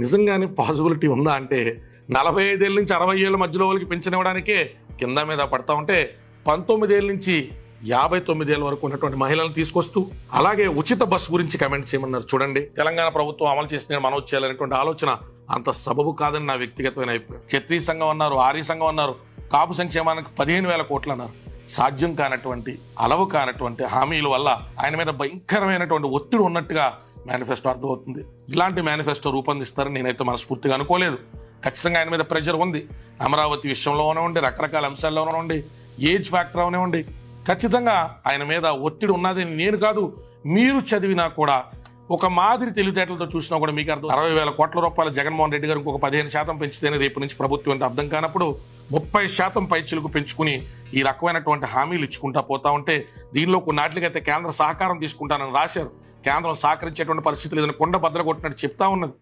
నిజంగానే పాసిబిలిటీ ఉందా అంటే 45 ఏళ్ళ నుంచి 60 ఏళ్ళ మధ్యలో వాళ్ళకి పెన్షన్ ఇవ్వడానికే కింద మీద పడతా ఉంటే 19 ఏళ్ళ నుంచి 59 ఏళ్ళ వరకు ఉన్నటువంటి మహిళలను తీసుకొస్తూ అలాగే ఉచిత బస్సు గురించి కమెంట్ చేయమన్నారు. చూడండి, తెలంగాణ ప్రభుత్వం అమలు చేసిన మనం చేయాలనేటువంటి ఆలోచన అంత సబబు కాదని నా వ్యక్తిగతమైన అభిప్రాయం. క్షత్రియ సంఘం అన్నారు, ఆర్య సంఘం అన్నారు, కాపు సంక్షేమానికి 15,000 కోట్లు అన్నారు. సాధ్యం కానటువంటి అలవు కానటువంటి హామీల వల్ల ఆయన మీద భయంకరమైనటువంటి ఒత్తిడి ఉన్నట్టుగా మేనిఫెస్టో అర్థమవుతుంది. ఇలాంటి మేనిఫెస్టో రూపొందిస్తారని నేనైతే మనస్ఫూర్తిగా అనుకోలేదు. ఖచ్చితంగా ఆయన మీద ప్రెషర్ ఉంది. అమరావతి విషయంలోనే ఉండి, రకరకాల అంశాల్లోనే ఉండి, ఏజ్ ఫ్యాక్టర్లోనే ఉండి ఖచ్చితంగా ఆయన మీద ఒత్తిడి ఉన్నది. నేను కాదు, మీరు చదివినా కూడా ఒక మాదిరి తెలివితేటలతో చూసినా కూడా మీకు అర్థం. 60,000 కోట్ల రూపాయలు జగన్మోహన్ రెడ్డి గారు ఇంకొక 15% పెంచితేనే రేపు నుంచి ప్రభుత్వం అంటే అర్థం కానప్పుడు 30% పైచిలకు పెంచుకుని ఈ రకమైనటువంటి హామీలు ఇచ్చుకుంటా పోతా ఉంటే దీనిలో కొన్నిటికైతే కేంద్ర సహకారం తీసుకుంటానని రాశారు. కేంద్రం సహకరించేటువంటి పరిస్థితి లేదని కొండ బద్దలు కొట్టినట్టు చెప్తా ఉన్నది.